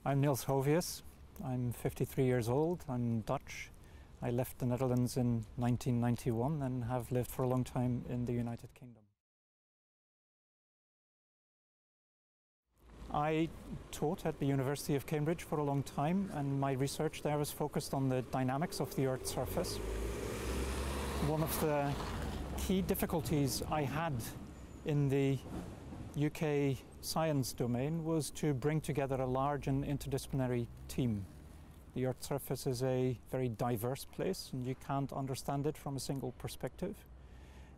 I'm Niels Hovius. I'm 53 years old. I'm Dutch. I left the Netherlands in 1991 and have lived for a long time in the United Kingdom. I taught at the University of Cambridge for a long time, and my research there was focused on the dynamics of the Earth's surface. One of the key difficulties I had in the UK science domain was to bring together a large and interdisciplinary team. The Earth's surface is a very diverse place, and you can't understand it from a single perspective.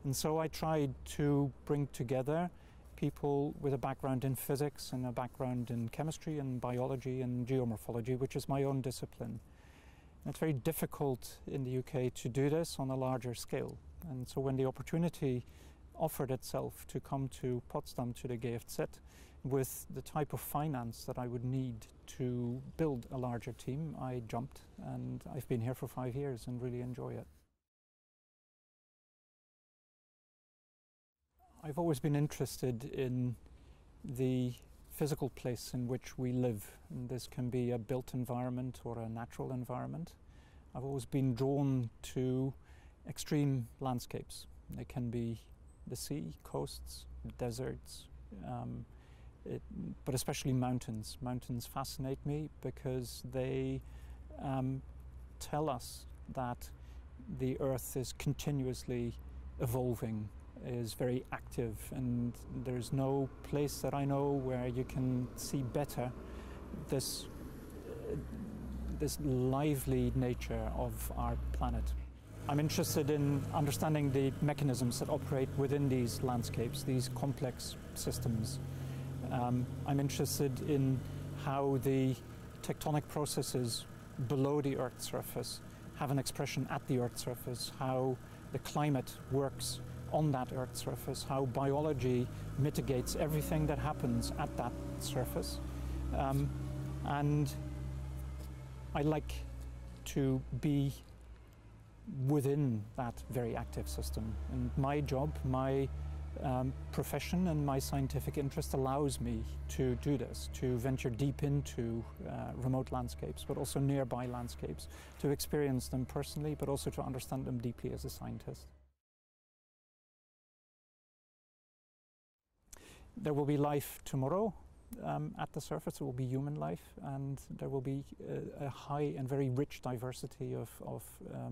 And so I tried to bring together people with a background in physics and a background in chemistry and biology and geomorphology, which is my own discipline. And it's very difficult in the UK to do this on a larger scale. And so when the opportunity offered itself to come to Potsdam, to the GFZ, with the type of finance that I would need to build a larger team, I jumped, and I've been here for 5 years and really enjoy it. I've always been interested in the physical place in which we live, and this can be a built environment or a natural environment. I've always been drawn to extreme landscapes. They can be the sea, coasts, deserts, but especially mountains. Mountains fascinate me because they tell us that the Earth is continuously evolving, is very active, and there's no place that I know where you can see better this lively nature of our planet. I'm interested in understanding the mechanisms that operate within these landscapes, these complex systems. I'm interested in how the tectonic processes below the Earth's surface have an expression at the Earth's surface, how the climate works on that Earth's surface, how biology mitigates everything that happens at that surface. And I like to be within that very active system. And my job, my profession and my scientific interest allows me to do this, to venture deep into remote landscapes, but also nearby landscapes, to experience them personally, but also to understand them deeply as a scientist. There will be life tomorrow at the surface. There will be human life, and there will be a high and very rich diversity of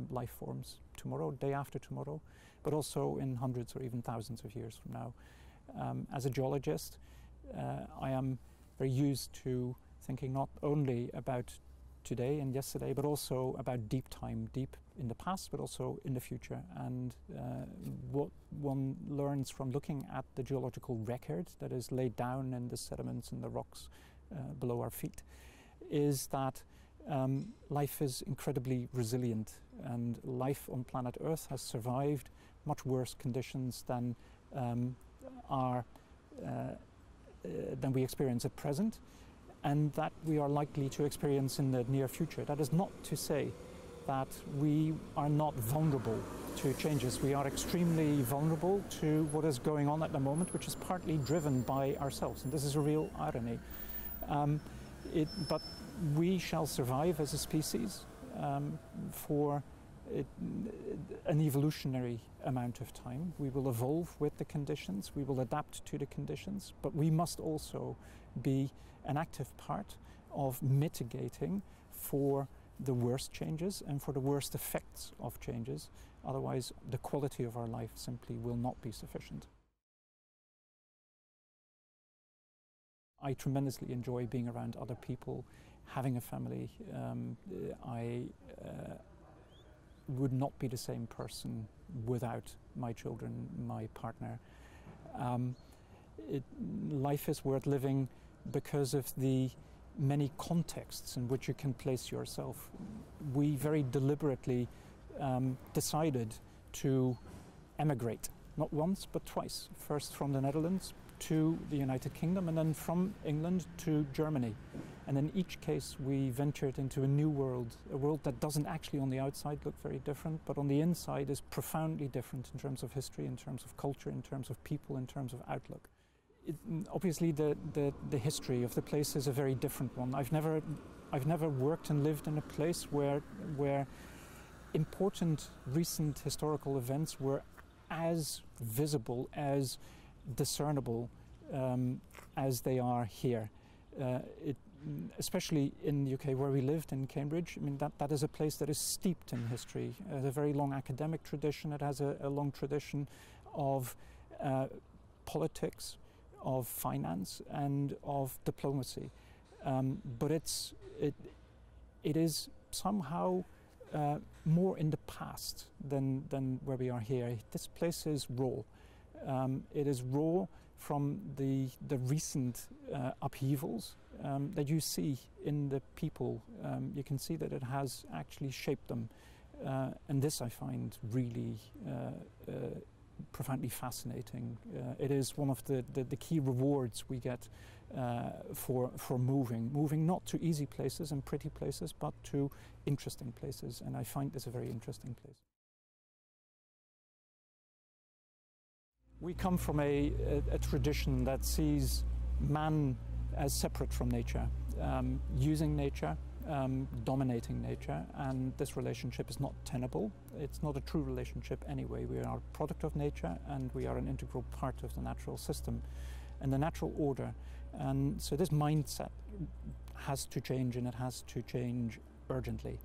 life forms tomorrow, day after tomorrow, but also in hundreds or even thousands of years from now. As a geologist, I am very used to thinking not only about today and yesterday, but also about deep time, deep in the past, but also in the future. And what one learns from looking at the geological record that is laid down in the sediments and the rocks below our feet is that life is incredibly resilient, and life on planet Earth has survived much worse conditions than we experience at present, and that we are likely to experience in the near future. That is not to say that we are not vulnerable to changes. We are extremely vulnerable to what is going on at the moment, which is partly driven by ourselves, and this is a real irony. But we shall survive as a species for an evolutionary amount of time. We will evolve with the conditions, we will adapt to the conditions, but we must also be an active part of mitigating for the worst changes and for the worst effects of changes. Otherwise, the quality of our life simply will not be sufficient. I tremendously enjoy being around other people, having a family. I would not be the same person without my children, my partner. Life is worth living because of the many contexts in which you can place yourself. We very deliberately decided to emigrate, not once but twice. First from the Netherlands to the United Kingdom, and then from England to Germany. And in each case we ventured into a new world, a world that doesn't actually on the outside look very different, but on the inside is profoundly different in terms of history, in terms of culture, in terms of people, in terms of outlook. obviously the history of the place is a very different one. I've never worked and lived in a place where important recent historical events were as visible, as discernible as they are here. Especially in the UK where we lived in Cambridge, I mean that is a place that is steeped in history. It has a very long academic tradition, it has a long tradition of politics, of finance and of diplomacy. But it is somehow more in the past than where we are here. This place is raw. It is raw from the recent upheavals that you see in the people. You can see that it has actually shaped them. And this I find really profoundly fascinating. It is one of the key rewards we get for moving not to easy places and pretty places, but to interesting places. And I find this a very interesting place. We come from a tradition that sees man as separate from nature, using nature, dominating nature, and this relationship is not tenable. It's not a true relationship anyway. We are a product of nature and we are an integral part of the natural system and the natural order. And so this mindset has to change, and it has to change urgently.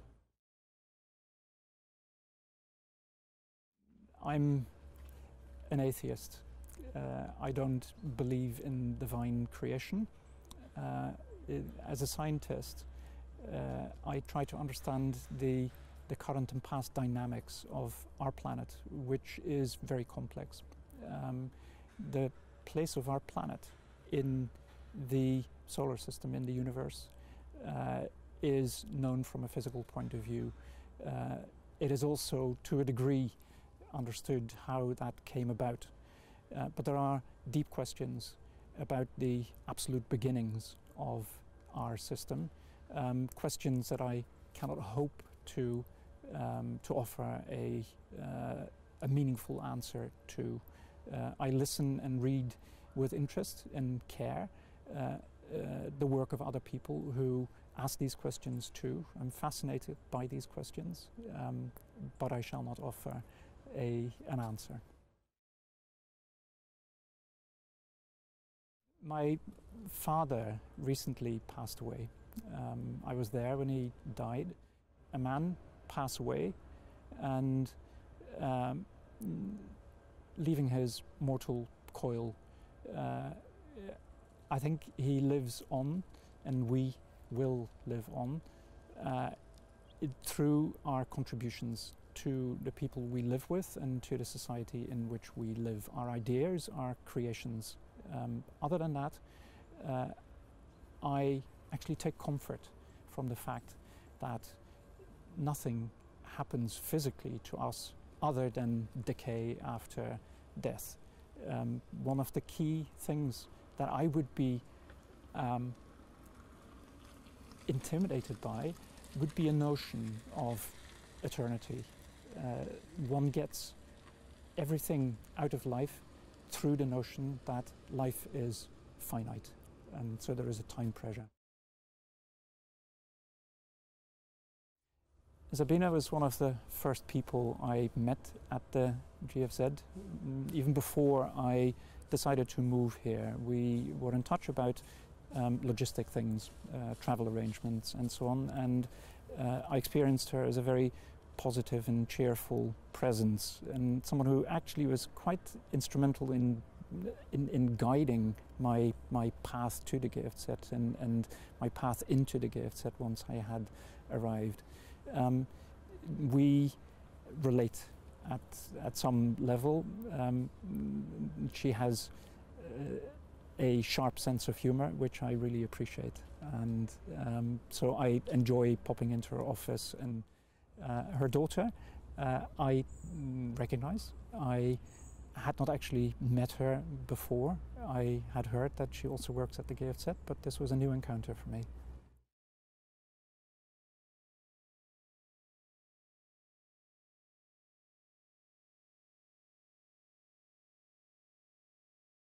I'm an atheist. I don't believe in divine creation. As a scientist, I try to understand the current and past dynamics of our planet, which is very complex. The place of our planet in the solar system, in the universe, is known from a physical point of view. It is also, to a degree, understood how that came about. But there are deep questions about the absolute beginnings of our system, questions that I cannot hope to offer a meaningful answer to. I listen and read with interest and care the work of other people who ask these questions too. I'm fascinated by these questions, but I shall not offer an answer. My father recently passed away. I was there when he died. A man passed away and leaving his mortal coil. I think he lives on, and we will live on through our contributions to the people we live with and to the society in which we live. Our ideas, our creations. Other than that, I actually take comfort from the fact that nothing happens physically to us other than decay after death. One of the key things that I would be intimidated by would be a notion of eternity. One gets everything out of life through the notion that life is finite, and so there is a time pressure. Zabina was one of the first people I met at the GFZ. Even before I decided to move here, we were in touch about logistic things, travel arrangements and so on, and I experienced her as a very positive and cheerful presence, and someone who actually was quite instrumental in guiding my path to the GFZ and my path into the GFZ once I had arrived. We relate at some level. She has a sharp sense of humor, which I really appreciate, and so I enjoy popping into her office. And her daughter, I recognize. I had not actually met her before. I had heard that she also works at the GFZ, but this was a new encounter for me.